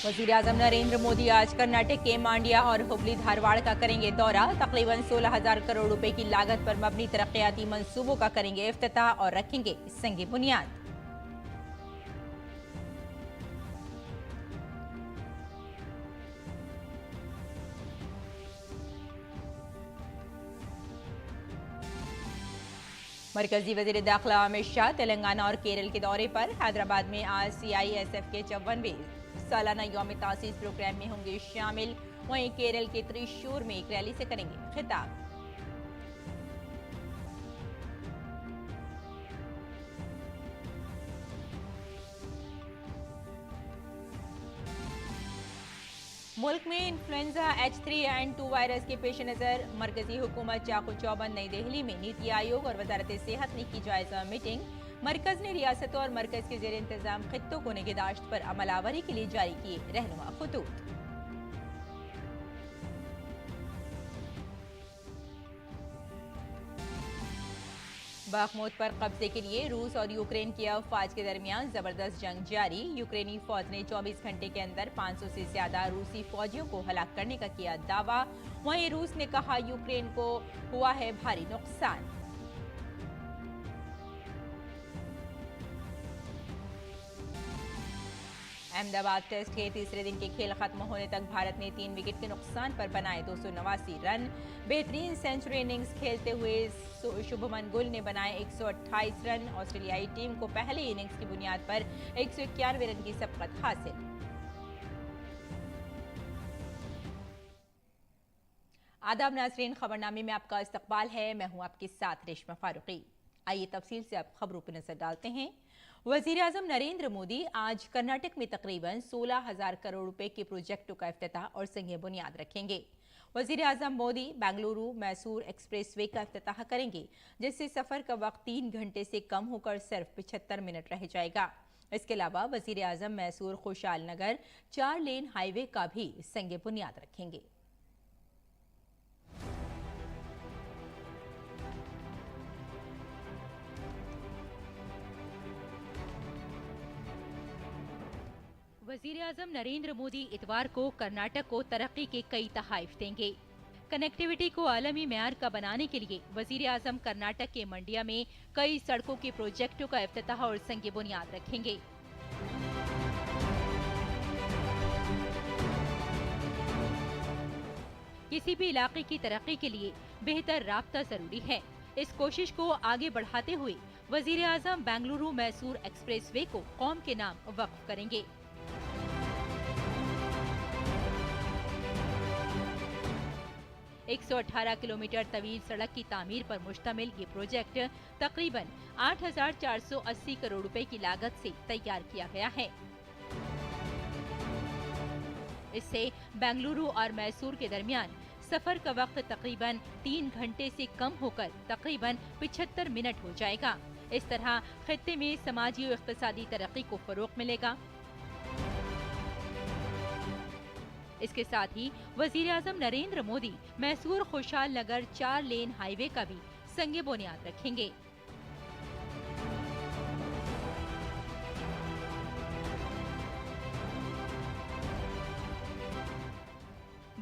वज़ीर-ए-आज़म नरेंद्र मोदी आज कर्नाटक के मांड्या और हुबली धारवाड़ का करेंगे दौरा। तकरीबन 16,000 करोड़ रुपए की लागत पर मबनी तरक्याती मंसूबों का करेंगे इफ्तिताह और रखेंगे संग बुनियाद। मरकजी वज़ीर दाखिला अमित शाह तेलंगाना और केरल के दौरे पर। हैदराबाद में आज CISF के 54वें सालाना यौम तासीस प्रोग्राम में होंगे शामिल। वहीं केरल के त्रिशूर में एक रैली से करेंगे खिताब। मुल्क में इन्फ्लुएंजा H3N2 वायरस के पेश नज़र मरकजी हुकूमत चाकू चौबंद। नई दिल्ली में नीति आयोग और वजारत सेहत ने की जायजा मीटिंग। मरकज ने रियासतों और मरकज के जेर इंतजाम खित्तों को निगहदाश्त पर अमलावरी के लिए जारी किए रहनुमा खतूत। बाखमुद पर कब्जे के लिए रूस और यूक्रेन की अफवाज के दरमियान जबरदस्त जंग जारी। यूक्रेनी फौज ने 24 घंटे के अंदर 500 से ज्यादा रूसी फौजियों को हलाक करने का किया दावा। वहीं रूस ने कहा यूक्रेन को हुआ है भारी नुकसान। अहमदाबाद टेस्ट के तीसरे दिन के खेल खत्म होने तक भारत ने 3 विकेट के नुकसान पर बनाए 289 रन। बेहतरीन सेंचुरी इनिंग्स खेलते हुए शुभमन गुल ने बनाए 128 रन। ऑस्ट्रेलियाई टीम को पहले इनिंग्स की बुनियाद पर 191 रन की सबकत हासिल। आदाब नाजरीन, खबरनामे में आपका इस्तकबाल है। मैं हूं आपके साथ रेशमा फारूकी। आइए तफसील से आप खबरों पर नजर डालते हैं। वज़ीर-ए-आज़म नरेंद्र मोदी आज कर्नाटक में तकरीबन 16,000 करोड़ रुपए के प्रोजेक्टों का इफ्तिताह और संग बुनियाद रखेंगे। वज़ीर-ए-आज़म मोदी बेंगलुरु मैसूर एक्सप्रेसवे का इफ्तिताह करेंगे, जिससे सफर का वक्त 3 घंटे से कम होकर सिर्फ 75 मिनट रह जाएगा। इसके अलावा वज़ीर-ए-आज़म मैसूर खुशहाल नगर 4 लेन हाईवे का भी संग बुनियाद रखेंगे। वज़ीर-ए-आज़म नरेंद्र मोदी इतवार को कर्नाटक को तरक्की के कई तोहफे देंगे। कनेक्टिविटी को आलमी मेयार का बनाने के लिए वज़ीर-ए-आज़म कर्नाटक के मंडिया में कई सड़कों के प्रोजेक्टों का इफ्तिताह और संग बुनियाद रखेंगे। किसी भी इलाके की तरक्की के लिए बेहतर राब्ता जरूरी है। इस कोशिश को आगे बढ़ाते हुए वज़ीर-ए-आज़म बेंगलुरु मैसूर एक्सप्रेसवे को कौम के नाम वक्फ करेंगे। 118 किलोमीटर तवील सड़क की तामीर पर मुश्तमिल ये प्रोजेक्ट तकरीबन 8,480 करोड़ रुपए की लागत से तैयार किया गया है। इससे बेंगलुरु और मैसूर के दरमियान सफर का वक्त तकरीबन 3 घंटे से कम होकर तकरीबन 75 मिनट हो जाएगा। इस तरह खित्ते में समाजी और इक्तिसादी तरक्की को फरोग मिलेगा। इसके साथ ही वज़ीर-ए-आज़म नरेंद्र मोदी मैसूर खुशहाल नगर 4 लेन हाईवे का भी संग बुनियाद रखेंगे।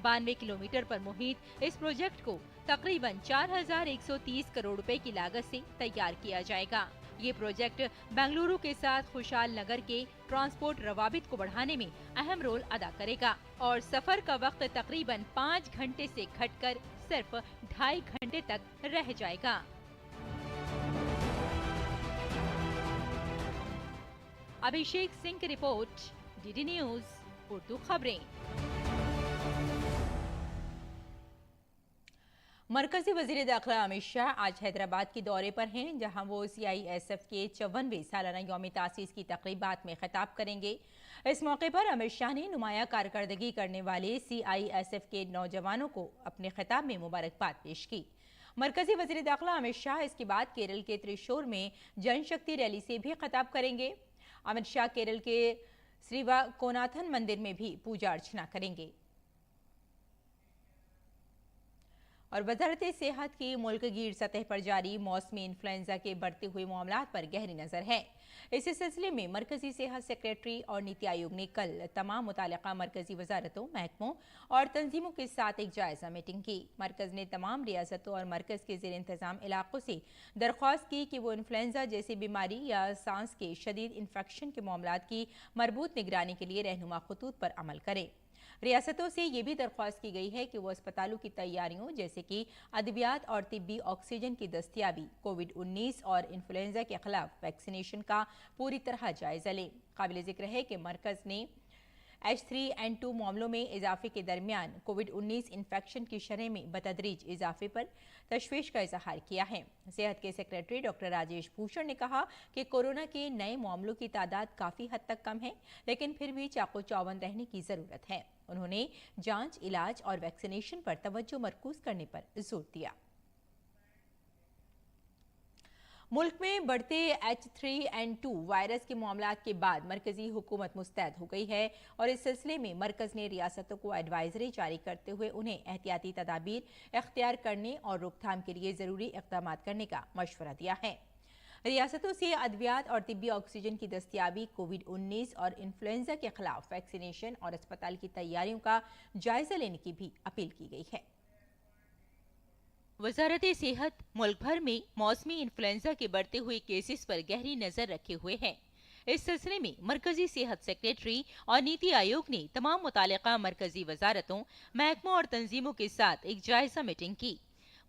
92 किलोमीटर पर मुहित इस प्रोजेक्ट को तकरीबन 4,130 करोड़ रुपए की लागत से तैयार किया जाएगा। ये प्रोजेक्ट बेंगलुरु के साथ खुशहाल नगर के ट्रांसपोर्ट रवाबित को बढ़ाने में अहम रोल अदा करेगा और सफर का वक्त तकरीबन 5 घंटे से घटकर सिर्फ 2.5 घंटे तक रह जाएगा। अभिषेक सिंह की रिपोर्ट, DD न्यूज उर्दू खबरें। मरकजी वज़ीर दाखिला अमित शाह आज हैदराबाद के दौरे पर हैं, जहां वो CISF के 54वें सालाना यौम तासीस की तकरीबात में खिताब करेंगे। इस मौके पर अमित शाह ने नुमाया कारकर्दगी करने वाले CISF के नौजवानों को अपने खिताब में मुबारकबाद पेश की। मरकजी वज़ीर दाखिला अमित शाह इसके बाद केरल के त्रिशूर में जनशक्ति रैली से भी खिताब करेंगे। अमित शाह केरल के श्रीवाकोनाथन मंदिर में भी पूजा अर्चना करेंगे। और वजारत सेहत की मुल्क गिर सतह पर जारी मौसमी इन्फ्लुएंजा के बढ़ते हुए मामलात पर गहरी नजर है। इसी सिलसिले में मरकजी सेहत सेक्रेटरी और नीति आयोग ने कल तमाम मुतालिका मरकजी वजारतों, महकमों और तंजीमों के साथ एक जायजा मीटिंग की। मरकज ने तमाम रियासतों और मरकज के ज़ेर इंतजाम इलाकों से दरख्वास्त की कि वो इन्फ्लुएंजा जैसी बीमारी या सांस के शदीद इन्फेक्शन के मामलात की मरबूत निगरानी के लिए रहनुमा खतूत पर अमल करें। रियासतों से ये भी दरख्वास्त की गई है कि वो अस्पतालों की तैयारियों जैसे कि अद्वियात और तिब्बी ऑक्सीजन की दस्तियाबी, कोविड-19 और इन्फ्लुएंजा के खिलाफ वैक्सीनेशन का पूरी तरह जायजा लें। काबिल जिक्र है कि मरकज ने H3N2 मामलों में इजाफे के दरमियान कोविड-19 इन्फेक्शन की शरह में बतदरीज इजाफे पर तशवीश का इजहार किया है। सेहत के सेक्रेटरी डॉक्टर राजेश भूषण ने कहा कि कोरोना के नए मामलों की तादाद काफ़ी हद तक कम है, लेकिन फिर भी चाको चौबंद रहने की ज़रूरत है। उन्होंने जांच, इलाज और वैक्सीनेशन पर तवज्जो मरकूज करने पर जोर दिया। मुल्क में बढ़ते H3N2 वायरस के मामलात के बाद मरकजी हुकूमत मुस्तैद हो गई है और इस सिलसिले में मरकज ने रियासतों को एडवाइजरी जारी करते हुए उन्हें एहतियाती तदाबीर इख्तियार करने और रोकथाम के लिए ज़रूरी इक़दाम करने का मशवरा दिया है। रियासतों से अद्वियात और तिब्बी ऑक्सीजन की दस्तियाबी, कोविड-19 और इन्फ्लुएंजा के खिलाफ वैक्सीनेशन और अस्पताल की तैयारियों का जायजा लेने की भी अपील की गई है। वजारत सेहत मुल्क भर में मौसमी इन्फ्लुएंजा के बढ़ते हुए केसेस पर गहरी नजर रखे हुए है। इस सिलसिले में मरकजी सेहत सेक्रेटरी और नीति आयोग ने तमाम मुतालिका मरकजी वजारतों, महकमों और तंजीमों के साथ एक जायजा मीटिंग की।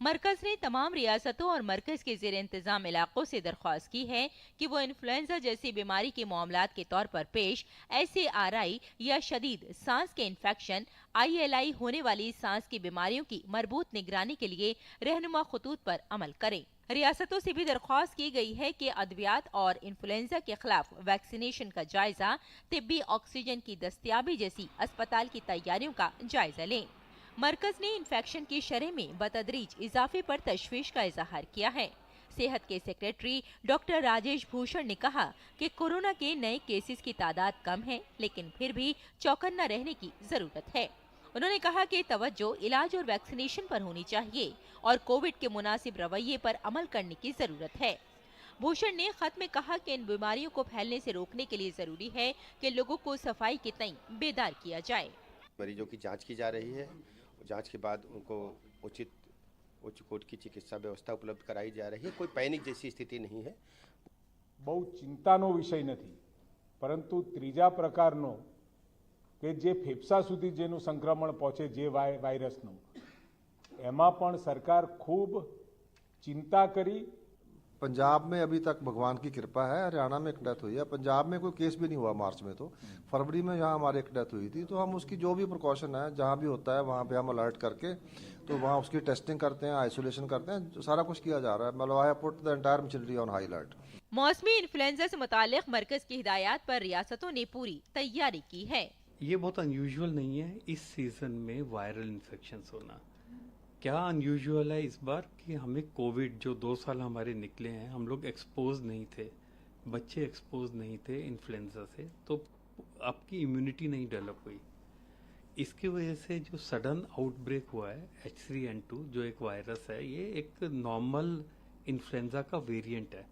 मरकज ने तमाम रियासतों और मरकज के ज़ेर इंतजाम इलाकों से दरख्वास्त की है कि वो इन्फ्लुएंजा जैसी बीमारी के मामलात के तौर पर पेश SARI या शदीद सांस के इन्फेक्शन, ILI होने वाली सांस की बीमारियों की मरबूत निगरानी के लिए रहनुमा खतूत पर अमल करें। रियासतों से भी दरख्वास्त की गई है कि अद्वियात और इन्फ्लुएंजा के खिलाफ वैक्सीनेशन का जायजा, तिब्बी ऑक्सीजन की दस्तियाबी जैसी अस्पताल की तैयारियों का जायजा लें। मरकज ने इन्फेक्शन की शरह में बतदरीज इजाफे पर तशवीश का इजहार किया है। सेहत के सेक्रेटरी डॉक्टर राजेश भूषण ने कहा कि कोरोना के नए केसेस की तादाद कम है, लेकिन फिर भी चौकन्ना रहने की जरूरत है। उन्होंने कहा कि तवज्जो इलाज और वैक्सीनेशन पर होनी चाहिए और कोविड के मुनासिब रवैये पर अमल करने की जरूरत है। भूषण ने खत में कहा कि इन बीमारियों को फैलने से रोकने के लिए जरूरी है कि लोगों को सफाई के तई बेदार किया जाए। मरीजों की जांच की जा रही है। जांच के बाद उनको उचित उच्च कोटि की चिकित्सा व्यवस्था उपलब्ध कराई जा रही है। कोई पैनिक जैसी स्थिति नहीं है। बहु चिंतानो विषय नहीं, परंतु त्रीजा प्रकारनो के जे फेफसा सुधी जेनु संक्रमण पहुंचे जे वायरसनु एमा पण सरकार खूब चिंता करी। पंजाब में अभी तक भगवान की कृपा है, हरियाणा में एक डेथ हुई है। पंजाब में कोई केस भी नहीं हुआ मार्च में, तो फरवरी में यहाँ हमारे एक डेथ हुई थी। तो हम उसकी जो भी प्रिकॉशन है जहाँ भी होता है वहाँ पे हम अलर्ट करके तो वहाँ उसकी टेस्टिंग करते हैं, आइसोलेशन करते हैं, सारा कुछ किया जा रहा है। मतलब I have put the entire machinery on high alert. मौसमी इन्फ्लुएंजा से मुतालिक मरकज की हिदायत पर रियासतों ने पूरी तैयारी की है। ये बहुत अनयूजुअल नहीं है इस सीजन में वायरल इन्फेक्शन होना। क्या अनयूजुअल है इस बार कि हमें कोविड जो 2 साल हमारे निकले हैं, हम लोग एक्सपोज नहीं थे, बच्चे एक्सपोज नहीं थे इन्फ्लुएंजा से, तो आपकी इम्यूनिटी नहीं डेवलप हुई। इसकी वजह से जो सडन आउटब्रेक हुआ है H3N2 जो एक वायरस है, ये एक नॉर्मल इन्फ्लुएंजा का वेरिएंट है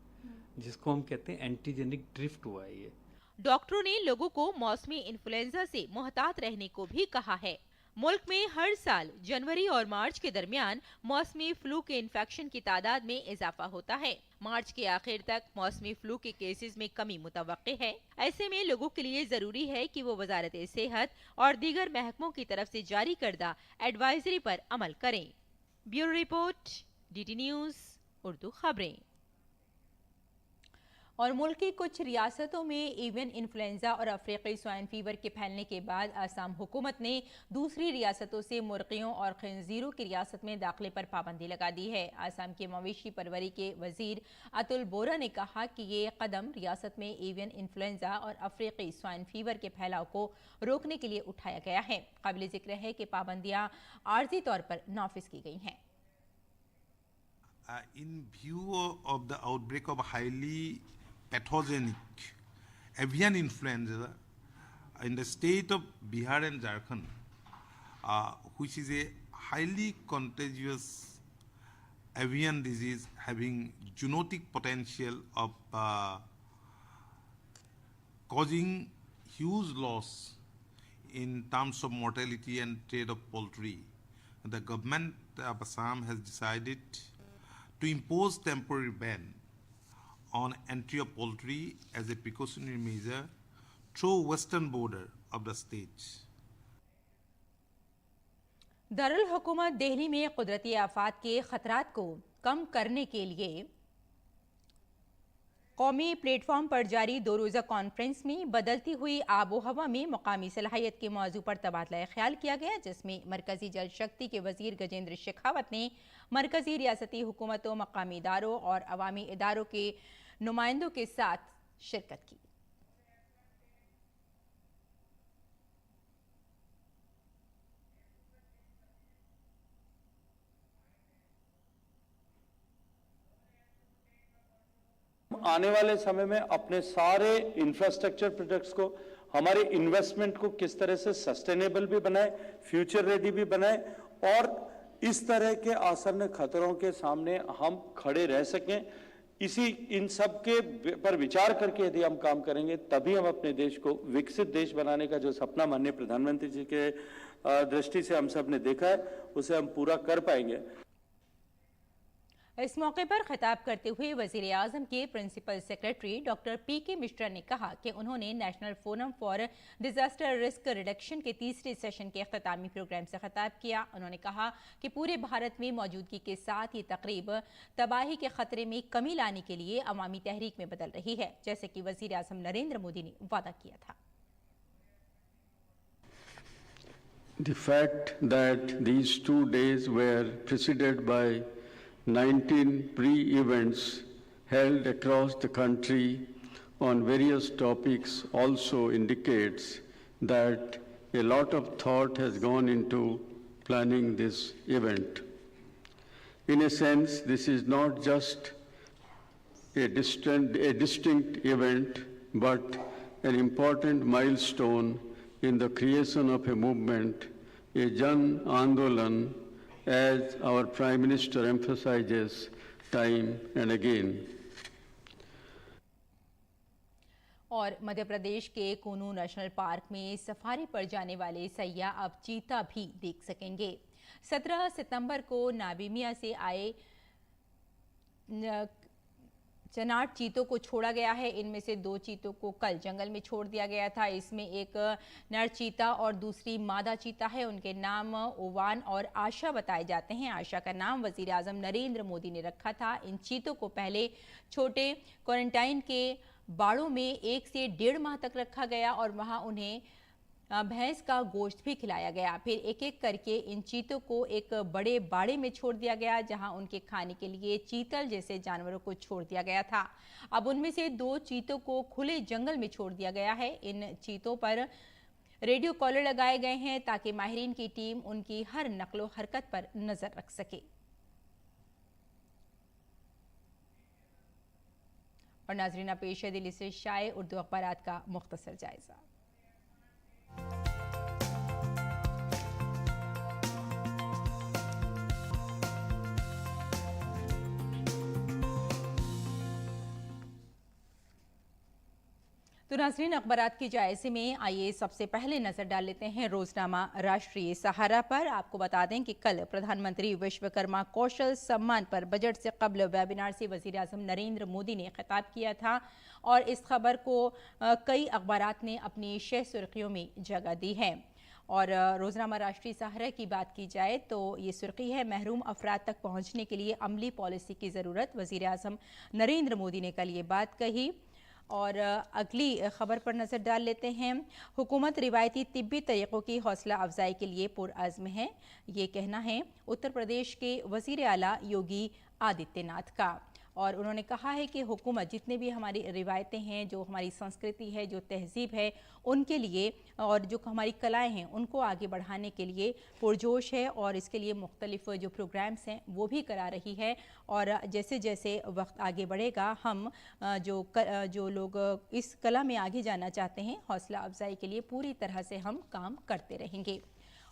जिसको हम कहते हैं एंटीजेनिक ड्रिफ्ट हुआ है। ये डॉक्टरों ने लोगों को मौसमी इन्फ्लुएंजा से मुहतात रहने को भी कहा है। मुल्क में हर साल जनवरी और मार्च के दरमियान मौसमी फ्लू के इन्फेक्शन की तादाद में इजाफा होता है। मार्च के आखिर तक मौसमी फ्लू के केसेस में कमी मुतवक्के है। ऐसे में लोगों के लिए जरूरी है कि वो वजारत सेहत और दीगर महकमों की तरफ से जारी करदा एडवाइजरी पर अमल करें। Bureau report, DT news Urdu खबरें। और मुल्क की कुछ रियासतों में एवियन इन्फ्लुएंजा और अफ्रीकी स्वाइन फीवर के फैलने के बाद आसाम हुकूमत ने दूसरी रियासतों से मुर्गियों और खंजीरों की रियासत में दाखिले पर पाबंदी लगा दी है। आसाम के मवेशी परवरी के वजीर अतुल बोरा ने कहा कि ये कदम रियासत में एवियन इन्फ्लुएंजा और अफ्रीकी स्वाइन फीवर के फैलाव को रोकने के लिए उठाया गया है। काबिल जिक्र है कि पाबंदियां आर्जी तौर पर नाफिज की गई हैं। In view of the outbreak of highly pathogenic avian influenza in the state of Bihar and Jharkhand, which is a highly contagious avian disease having zoonotic potential of causing huge loss in terms of mortality and trade of poultry. The government of Assam has decided to impose temporary ban on entry of poultry as a precautionary measure through western border of the state. Darul हुकूमत दिल्ली में कुदरती आफात के खतरात को कम करने के लिए कौमी platform पर जारी 2 रोज़ा कॉन्फ्रेंस में बदलती हुई आबो हवा में मकामी सलाहियत के मौजू पर तबादला ख्याल किया गया, जिसमें मरकजी जल शक्ति के वजीर गजेंद्र शेखावत ने मरकजी रियासती हुकूमतों, मकामी इदारों और अवामी इदारों के नुमाइंदों के साथ शिरकत की। आने वाले समय में अपने सारे इंफ्रास्ट्रक्चर प्रोजेक्ट्स को, हमारे इन्वेस्टमेंट को किस तरह से सस्टेनेबल भी बनाए, फ्यूचर रेडी भी बनाए और इस तरह के आसन्न खतरों के सामने हम खड़े रह सकें। इन सब के पर विचार करके यदि हम काम करेंगे तभी हम अपने देश को विकसित देश बनाने का जो सपना माननीय प्रधानमंत्री जी के दृष्टि से हम सब ने देखा है उसे हम पूरा कर पाएंगे। इस मौके पर खिताब करते हुए वजीर आजम के principal secretary doctor PK. Mishra ने कहा कि उन्होंने national forum for disaster risk reduction के तीसरे सेशन के अख्तामी प्रोग्राम से खिताब किया। उन्होंने कहा कि पूरे भारत में मौजूदगी के साथ ये तकरीब तबाही के खतरे में कमी लाने के लिए अवामी तहरीक में बदल रही है, जैसे कि वजीर आजम नरेंद्र मोदी ने वादा किया था। The fact that these 2 days were preceded by 19 pre-events held across the country on various topics also indicates that a lot of thought has gone into planning this event. In a sense, this is not just a distinct event, but an important milestone in the creation of a movement, a Jan Andolan, as our Prime Minister emphasizes time and again. और मध्य प्रदेश के कूनू national park में safari पर जाने वाले सैयाह अब चीता भी देख सकेंगे। 17 सितंबर को नामीबिया से आए चनाट चीतों को छोड़ा गया है। इनमें से 2 चीतों को कल जंगल में छोड़ दिया गया था। इसमें एक नर चीता और दूसरी मादा चीता है। उनके नाम ओवान और आशा बताए जाते हैं। आशा का नाम वजीर आजम नरेंद्र मोदी ने रखा था। इन चीतों को पहले छोटे क्वारंटाइन के बाड़ों में 1 से 1.5 माह तक रखा गया और वहां उन्हें भैंस का गोश्त भी खिलाया गया। फिर एक एक करके इन चीतों को एक बड़े बाड़े में छोड़ दिया गया, जहां उनके खाने के लिए चीतल जैसे जानवरों को छोड़ दिया गया था। अब उनमें से 2 चीतों को खुले जंगल में छोड़ दिया गया है। इन चीतों पर रेडियो कॉलर लगाए गए हैं ताकि माहिरीन की टीम उनकी हर नकलो हरकत पर नजर रख सके। और नाजरीन पेश है दिल्ली से शाये उर्दू अखबारात का मुख्तसर जायजा। तो नाज़रीन अखबारात के जायजे में आइए सबसे पहले नजर डाल लेते हैं रोजनामा राष्ट्रीय सहारा पर। आपको बता दें कि कल प्रधानमंत्री विश्वकर्मा कौशल सम्मान पर बजट से कबल वेबिनार से वजीर आजम नरेंद्र मोदी ने खिताब किया था और इस खबर को कई अखबारात ने अपनी 6 सुर्खियों में जगह दी है। और रोजनामा राष्ट्रीय सहारा की बात की जाए तो ये सुर्खी है, महरूम अफराद तक पहुंचने के लिए अमली पॉलिसी की ज़रूरत, वजीर आजम नरेंद्र मोदी ने कल ये बात कही। और अगली खबर पर नज़र डाल लेते हैं, हुकूमत रिवायती तिब्बी तरीक़ों की हौसला अफजाई के लिए पुरअज़्म है, ये कहना है उत्तर प्रदेश के वज़ीर आला योगी आदित्यनाथ का। और उन्होंने कहा है कि हुकूमत जितने भी हमारी रिवायतें हैं, जो हमारी संस्कृति है, जो तहजीब है, उनके लिए और जो हमारी कलाएं हैं उनको आगे बढ़ाने के लिए पुरजोश है और इसके लिए मुख्तलिफ जो प्रोग्राम्स हैं वो भी करा रही है। और जैसे जैसे वक्त आगे बढ़ेगा हम जो लोग इस कला में आगे जाना चाहते हैं, हौसला अफजाई के लिए पूरी तरह से हम काम करते रहेंगे।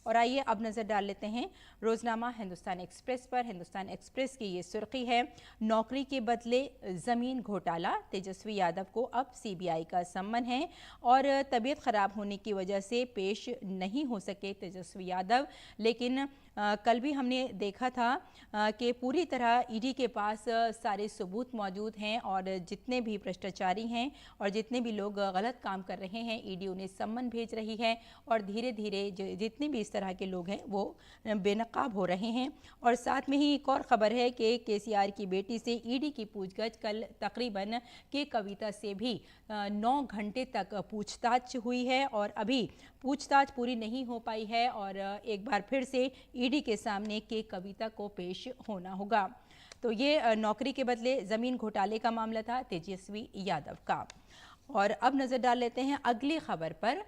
और आइए अब नजर डाल लेते हैं रोजनामा हिंदुस्तान एक्सप्रेस पर। हिंदुस्तान एक्सप्रेस की ये सुर्खी है, नौकरी के बदले जमीन घोटाला, तेजस्वी यादव को अब सीबीआई का सम्मन है और तबीयत खराब होने की वजह से पेश नहीं हो सके तेजस्वी यादव। लेकिन कल भी हमने देखा था कि पूरी तरह ईडी के पास सारे सबूत मौजूद हैं और जितने भी भ्रष्टाचारी हैं और जितने भी लोग गलत काम कर रहे हैं ईडी उन्हें सम्मन भेज रही है और धीरे धीरे जितने भी इस तरह के लोग हैं वो बेनकाब हो रहे हैं। और साथ में ही एक और खबर है कि केसीआर की बेटी से ईडी की पूछताछ कल तकरीबन के कविता से भी 9 घंटे तक पूछताछ हुई है और अभी पूछताछ पूरी नहीं हो पाई है और एक बार फिर से ईडी के सामने के कविता को पेश होना होगा। तो ये नौकरी के बदले जमीन घोटाले का मामला था तेजस्वी यादव का। और अब नजर डाल लेते हैं अगली खबर पर।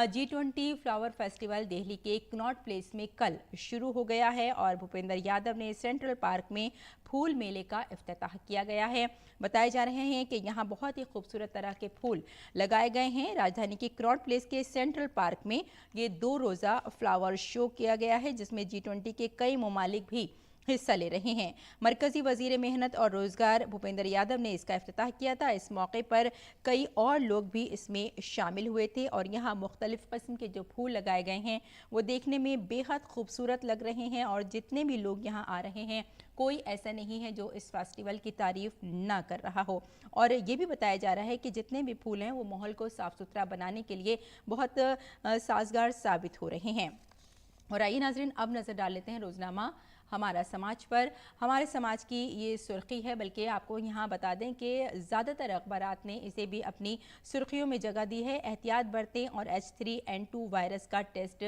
G20 फ्लावर फेस्टिवल दिल्ली के कनॉट प्लेस में कल शुरू हो गया है और भूपेंद्र यादव ने सेंट्रल पार्क में फूल मेले का इफ्तिताह किया गया है। बताए जा रहे हैं कि यहाँ बहुत ही खूबसूरत तरह के फूल लगाए गए हैं। राजधानी के कनॉट प्लेस के सेंट्रल पार्क में ये 2 रोज़ा फ्लावर शो किया गया है जिसमें G20 के कई ममालिक भी हिस्सा ले रहे हैं। मरकजी वजीर मेहनत और रोजगार भूपेंद्र यादव ने इसका इफ्तिताह किया था। इस मौके पर कई और लोग भी इसमें शामिल हुए थे और यहाँ मुख्तलिफ किस्म के जो फूल लगाए गए हैं वो देखने में बेहद खूबसूरत लग रहे हैं और जितने भी लोग यहाँ आ रहे हैं कोई ऐसा नहीं है जो इस फेस्टिवल की तारीफ ना कर रहा हो। और ये भी बताया जा रहा है कि जितने भी फूल हैं वो माहौल को साफ सुथरा बनाने के लिए बहुत साजगार साबित हो रहे हैं। और आइए नाजरीन अब नज़र डाल लेते हैं रोजनामा हमारा समाज पर। हमारे समाज की ये सुर्खी है, बल्कि आपको यहाँ बता दें कि ज़्यादातर अखबारात ने इसे भी अपनी सुर्खियों में जगह दी है। एहतियात बरतें और H3N2 वायरस का टेस्ट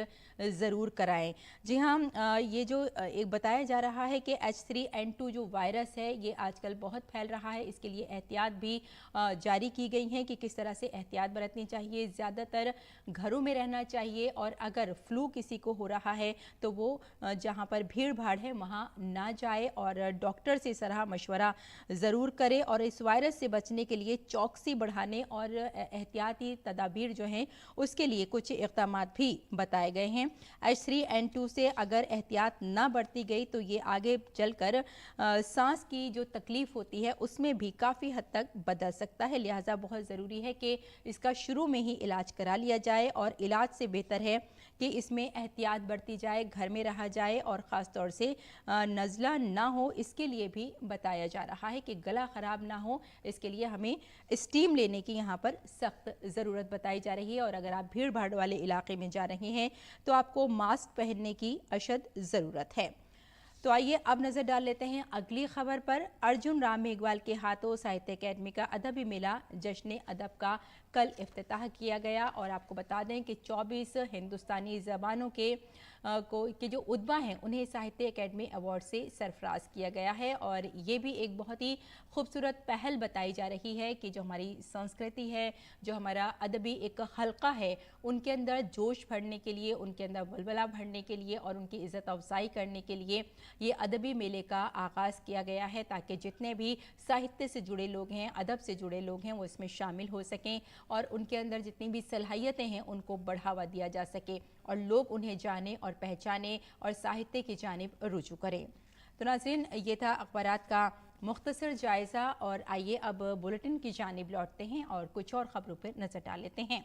ज़रूर कराएं। जी हाँ, ये जो एक बताया जा रहा है कि H3N2 जो वायरस है ये आजकल बहुत फैल रहा है, इसके लिए एहतियात भी जारी की गई हैं कि किस तरह से एहतियात बरतनी चाहिए। ज़्यादातर घरों में रहना चाहिए और अगर फ्लू किसी को हो रहा है तो वो जहाँ पर भीड़ भाड़ है वहाँ ना जाए और डॉक्टर से सलाह मशवरा ज़रूर करे। और इस वायरस से बचने के लिए चौकसी बढ़ाने और एहतियाती तदाबीर जो हैं उसके लिए कुछ इक़दाम भी बताए गए हैं। H3N2 से अगर एहतियात ना बरती गई तो ये आगे चलकर सांस की जो तकलीफ़ होती है उसमें भी काफ़ी हद तक बदल सकता है। लिहाजा बहुत ज़रूरी है कि इसका शुरू में ही इलाज करा लिया जाए और इलाज से बेहतर है कि इसमें एहतियात बरती जाए, घर में रहा जाए और ख़ास तौर से नज़ला ना हो। इसके लिए भी बताया जा रहा है कि गला ख़राब ना हो, इसके लिए हमें स्टीम लेने की यहाँ पर सख्त ज़रूरत बताई जा रही है। और अगर आप भीड़ भाड़ वाले इलाके में जा रहे हैं तो आपको मास्क पहनने की अशद ज़रूरत है। तो आइए अब नज़र डाल लेते हैं अगली खबर पर। अर्जुन राम मेघवाल के हाथों साहित्य अकेडमी का अदबी मेला जश्न अदब का कल इफ्तिताह किया गया और आपको बता दें कि 24 हिंदुस्तानी ज़बानों के जो उद्बा हैं उन्हें साहित्य अकेडमी अवार्ड से सरफराज किया गया है। और ये भी एक बहुत ही खूबसूरत पहल बताई जा रही है कि जो हमारी संस्कृति है, जो हमारा अदबी एक हल्का है, उनके अंदर जोश भरने के लिए, उनके अंदर वलवला भरने के लिए और उनकी इज़्ज़त अफजाई करने के लिए ये अदबी मेले का आगाज़ किया गया है ताकि जितने भी साहित्य से जुड़े लोग हैं, अदब से जुड़े लोग हैं वो इसमें शामिल हो सकें और उनके अंदर जितनी भी सलाहियतें हैं उनको बढ़ावा दिया जा सके और लोग उन्हें जाने और पहचाने और साहित्य की जानिब रुजू करें। तो नाज़रीन, ये था अखबारात का मुख्तसर जायज़ा और आइए अब बुलेटिन की जानिब लौटते हैं और कुछ और ख़बरों पर नज़र डाल लेते हैं।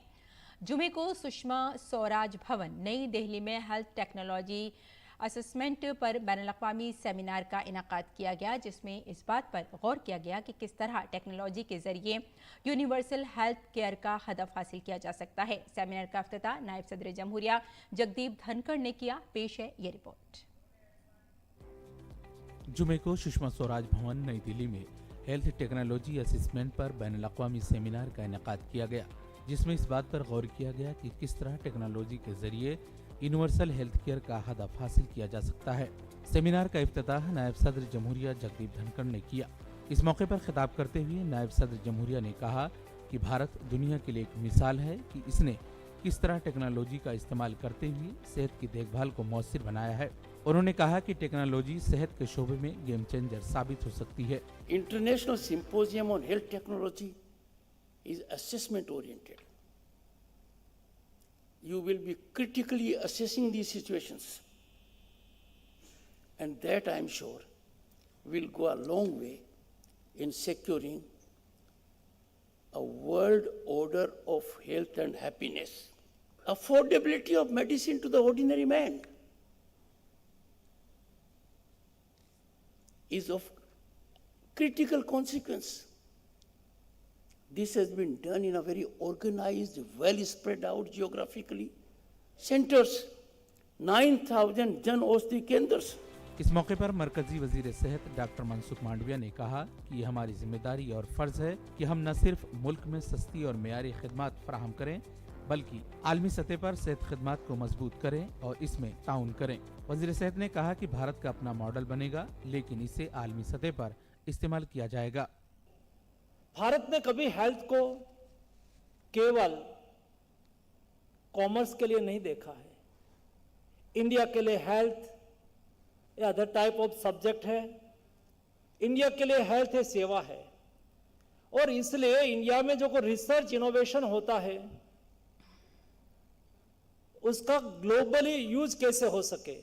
जुमे को सुषमा स्वराज भवन नई दिल्ली में हेल्थ टेक्नोलॉजी असेसमेंट पर बैनुल-अक़वामी सेमिनार का इनाकाद किया गया, जिसमें इस बात पर गौर किया गया कि किस तरह टेक्नोलॉजी के जरिए यूनिवर्सल हेल्थ केयर का हदफ हासिल किया जा सकता है। सेमिनार का इफ्तिताह नायब सदर जमहूरिया जगदीप धनखड़ ने किया। पेश है ये रिपोर्ट। जुमे को सुषमा स्वराज भवन नई दिल्ली में हेल्थ टेक्नोलॉजी असेसमेंट पर बैनुल-अक़वामी सेमिनार का इनाकाद किया गया, जिसमें इस बात पर गौर किया गया कि किस तरह टेक्नोलॉजी के जरिए यूनिवर्सल हेल्थ केयर का हदफ हासिल किया जा सकता है। सेमिनार का इफ्तिताह नायब सदर जमहूरिया जगदीप धनखड़ ने किया। इस मौके पर खिताब करते हुए नायब सदर जमहूरिया ने कहा कि भारत दुनिया के लिए एक मिसाल है कि इसने किस तरह टेक्नोलॉजी का इस्तेमाल करते हुए सेहत की देखभाल को मौसर बनाया है। उन्होंने कहा कि टेक्नोलॉजी सेहत के शोबे में गेम चेंजर साबित हो सकती है। International symposium on health technology is assessment oriented. you will be critically assessing these situations. And that, I am sure, will go a long way in securing a world order of health and happiness. Affordability of medicine to the ordinary man is of critical consequence. This has been done in a very organized, well spread out geographically. Centers, 9,000 Jan Aushadhi केंद्र. इस मौके पर मरकजी वजीर सेहत doctor Mansukh Mandaviya ने कहा कि ये हमारी जिम्मेदारी और फर्ज है कि हम न सिर्फ मुल्क में सस्ती और मेयारी खिदमत फराहम करें, बल्कि आलमी सतह पर सेहत खिदमत को मजबूत करें और इसमें ताउन करें। वजीर सेहत ने कहा कि भारत का अपना मॉडल बनेगा, लेकिन इसे आलमी सतह पर इस्तेमाल किया जाएगा। भारत ने कभी हेल्थ को केवल कॉमर्स के लिए नहीं देखा है। इंडिया के लिए हेल्थ या अदर टाइप ऑफ सब्जेक्ट है। इंडिया के लिए हेल्थ है, सेवा है। और इसलिए इंडिया में जो रिसर्च इनोवेशन होता है उसका ग्लोबली यूज कैसे हो सके,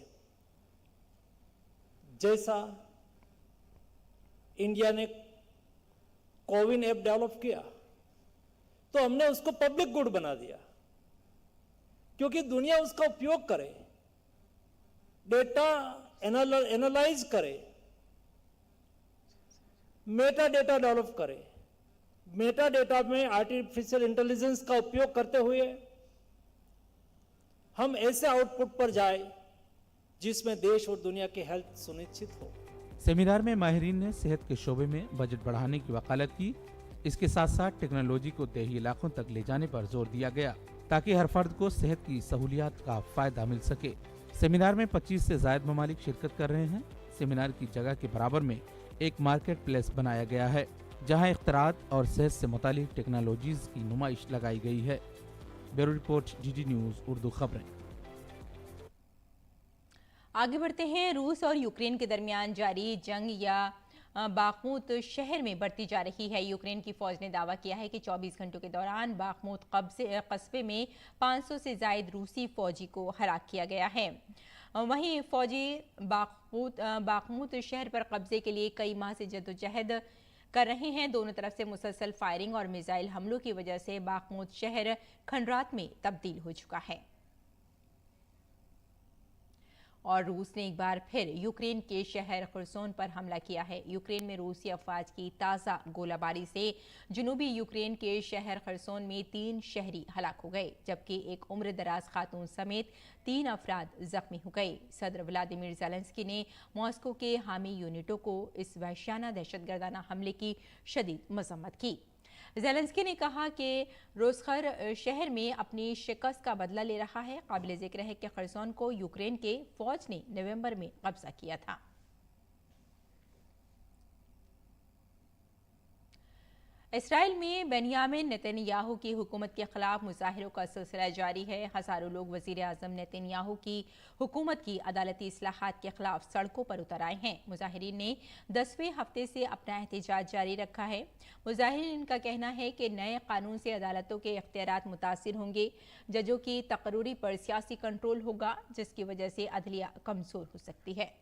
जैसा इंडिया ने कोविन ऐप डेवलप किया तो हमने उसको पब्लिक गुड बना दिया, क्योंकि दुनिया उसका उपयोग करे, डेटा एनालाइज करे, मेटा डेटा डेवलप करे। मेटा डेटा में आर्टिफिशियल इंटेलिजेंस का उपयोग करते हुए हम ऐसे आउटपुट पर जाए जिसमें देश और दुनिया की हेल्थ सुनिश्चित हो। सेमिनार में माहिरीन ने सेहत के शोबे में बजट बढ़ाने की वकालत की। इसके साथ साथ टेक्नोलॉजी को देही इलाकों तक ले जाने पर जोर दिया गया ताकि हर फर्द को सेहत की सहूलियात का फायदा मिल सके। सेमिनार में 25 से ज्यादा ममालिक शिरकत कर रहे हैं। सेमिनार की जगह के बराबर में एक मार्केट प्लेस बनाया गया है जहां इख्तरात और सेहत से मुतालिक टेक्नोलॉजीज की नुमाइश लगाई गई है। Bureau report, GD news Urdu खबरें। आगे बढ़ते हैं। रूस और यूक्रेन के दरमियान जारी जंग या बाखमुत शहर में बढ़ती जा रही है। यूक्रेन की फौज ने दावा किया है कि 24 घंटों के दौरान बाखमुत कस्बे में 500 से ज्यादा रूसी फौजी को हलाक किया गया है। वहीं फौजी बाखमुत शहर पर कब्जे के लिए कई माह से जद्दोजहद कर रहे हैं। दोनों तरफ से मुसलसल फायरिंग और मिसाइल हमलों की वजह से बाखमुत शहर खंडरात में तब्दील हो चुका है। और रूस ने एक बार फिर यूक्रेन के शहर खुर्सोन पर हमला किया है। यूक्रेन में रूसी अफवाज की ताज़ा गोलाबारी से जनूबी यूक्रेन के शहर खुर्सोन में 3 शहरी हलाक हो गए, जबकि एक उम्र दराज खातून समेत 3 अफराद जख्मी हो गए। सदर व्लादिमीर ज़ेलेंस्की ने मॉस्को के हामी यूनिटों को इस वहशियाना दहशतगर्दाना हमले की शदीद मजम्मत की। ज़ेलेंस्की ने कहा कि रोसखर शहर में अपनी शिकस्त का बदला ले रहा है। काबिल जिक्र है कि खरसोन को यूक्रेन के फौज ने नवंबर में कब्जा किया था। इसराइल में बेनियामिन नेतन्याहू की हुकूमत के खिलाफ मुजाहिरों का सिलसिला जारी है। हजारों लोग वजीर आजम नेतन्याहू की हुकूमत की अदालती इस्लाहात के खिलाफ सड़कों पर उतर आए हैं। मुजाहिरीन ने 10वें हफ्ते से अपना एहतजाज जारी रखा है। मुजाहिरीन का कहना है कि नए कानून से अदालतों के इख्तियारात मुतासिर होंगे, जजों की तकर्री पर सियासी कंट्रोल होगा, जिसकी वजह से अदलिया कमजोर हो सकती है।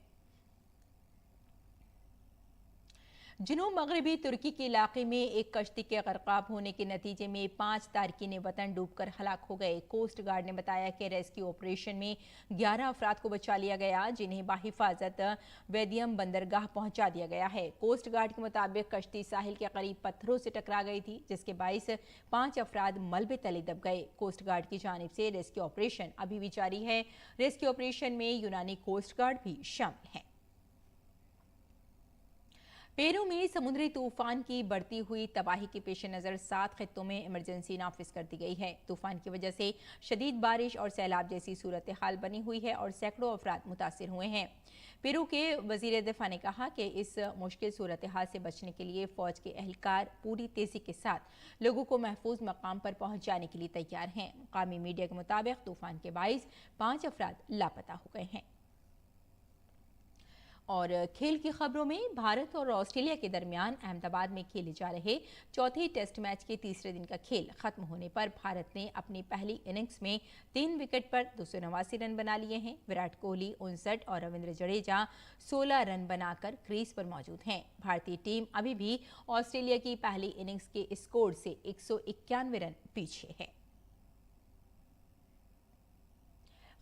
जनूब मगरबी तुर्की के इलाके में एक कश्ती के गर्काब होने के नतीजे में 5 तारकीन वतन डूबकर हलाक हो गए। कोस्ट गार्ड ने बताया कि रेस्क्यू ऑपरेशन में 11 अफराद को बचा लिया गया, जिन्हें बाहिफाजत वेदियम बंदरगाह पहुंचा दिया गया है। कोस्ट गार्ड के मुताबिक कश्ती साहिल के करीब पत्थरों से टकरा गई थी, जिसके बाइस 5 अफराद मलबे तले दब गए। कोस्ट गार्ड की जानिब से रेस्क्यू ऑपरेशन अभी भी जारी है। रेस्क्यू ऑपरेशन में यूनानी कोस्ट गार्ड भी शामिल है। पेरू में समुद्री तूफान की बढ़ती हुई तबाही के पेश नज़र 7 खित्तों में इमरजेंसी नाफिज कर दी गई है। तूफान की वजह से शदीद बारिश और सैलाब जैसी सूरत हाल बनी हुई है और सैकड़ों अफराद मुतासिर हुए हैं। पेरू के वजीर दिफा ने कहा कि इस मुश्किल सूरत हाल से बचने के लिए फौज के एहलकार पूरी तेजी के साथ लोगों को महफूज मकाम पर पहुंच जाने के लिए तैयार हैं। मुकामी मीडिया के मुताबिक तूफान के बाइस 5 अफराद लापता हो गए हैं। और खेल की खबरों में भारत और ऑस्ट्रेलिया के दरमियान अहमदाबाद में खेले जा रहे चौथे टेस्ट मैच के तीसरे दिन का खेल खत्म होने पर भारत ने अपनी पहली इनिंग्स में 3 विकेट पर 289 रन बना लिए हैं। विराट कोहली 59 और रविंद्र जडेजा 16 रन बनाकर क्रीज पर मौजूद हैं। भारतीय टीम अभी भी ऑस्ट्रेलिया की पहली इनिंग्स के स्कोर से 191 रन पीछे है।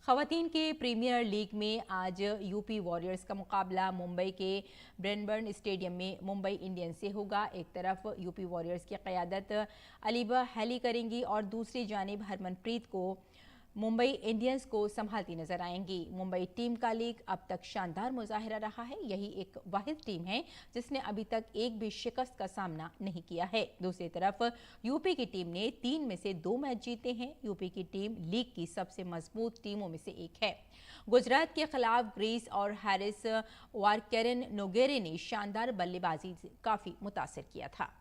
खवातीन के प्रीमियर लीग में आज यूपी वॉरियर्स का मुकाबला मुंबई के ब्रेनबर्न स्टेडियम में मुंबई इंडियंस से होगा। एक तरफ यूपी वॉरियर्स की क़यादत अलीबा हैली करेंगी और दूसरी जानिब हरमनप्रीत को मुंबई इंडियंस को संभालती नजर आएंगी। मुंबई टीम का लीग अब तक शानदार मुजाहिरा रहा है। यही एक वाहिद टीम है जिसने अभी तक एक भी शिकस्त का सामना नहीं किया है। दूसरी तरफ यूपी की टीम ने 3 में से 2 मैच जीते हैं। यूपी की टीम लीग की सबसे मजबूत टीमों में से एक है। गुजरात के खिलाफ ग्रीस और हैरिस वारकेरन नोगेरे ने शानदार बल्लेबाजी से काफी मुतासिर किया था।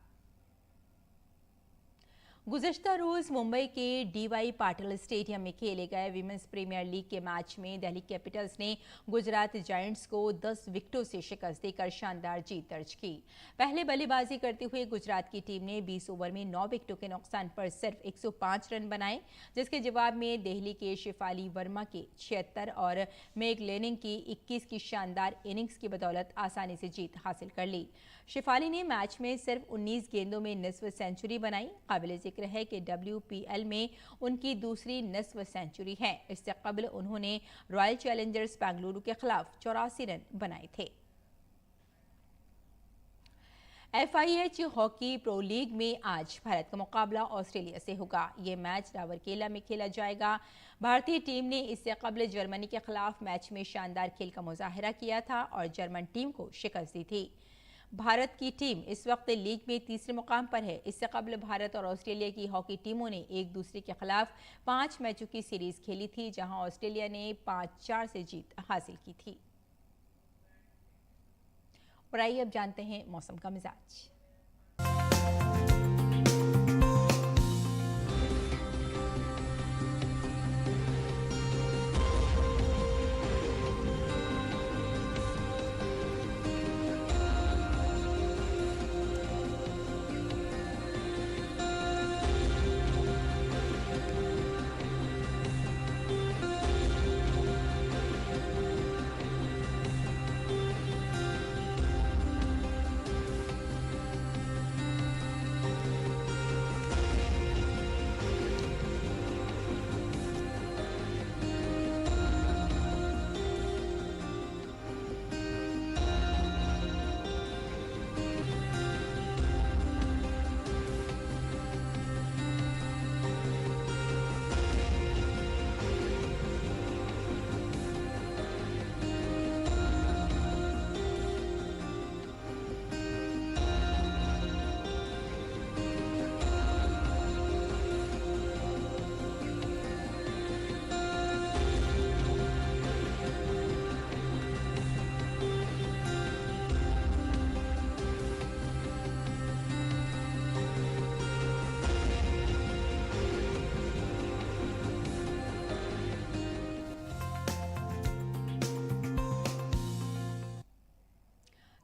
गुज़श्ता रोज मुंबई के डीवाई पाटिल स्टेडियम में खेले गए विमेंस प्रीमियर लीग के मैच में दिल्ली कैपिटल्स ने गुजरात जायंट्स को 10 विकेटों से शिकस्त देकर शानदार जीत दर्ज की। पहले बल्लेबाजी करते हुए गुजरात की टीम ने 20 ओवर में 9 विकेटों के नुकसान पर सिर्फ 105 रन बनाए, जिसके जवाब में दिल्ली के शेफाली वर्मा के 76 और मेग लेनिंग की 21 की शानदार इनिंग्स की बदौलत आसानी से जीत हासिल कर ली। शेफाली ने मैच में सिर्फ 19 गेंदों में निस्फ सेंचुरी बनाई। काबिल जिक्र है कि WPL में उनकी दूसरी निस्फ सेंचुरी है। इससे कबल उन्होंने रॉयल चैलेंजर्स बेंगलुरु के खिलाफ 84 रन बनाए थे। FIH हॉकी प्रो लीग में आज भारत का मुकाबला ऑस्ट्रेलिया से होगा। ये मैच रावरकेला में खेला जाएगा। भारतीय टीम ने इससे कबल जर्मनी के खिलाफ मैच में शानदार खेल का मुजाहिरा किया था और जर्मन टीम को शिकस्त दी थी। भारत की टीम इस वक्त लीग में तीसरे मुकाम पर है। इससे कबल भारत और ऑस्ट्रेलिया की हॉकी टीमों ने एक दूसरे के खिलाफ 5 मैचों की सीरीज खेली थी, जहां ऑस्ट्रेलिया ने 5-4 से जीत हासिल की थी। और आइए अब जानते हैं मौसम का मिजाज।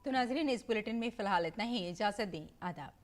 तो नाज़रीन, इस बुलेटिन में फिलहाल इतना ही। इजाज़त दें। आदाब।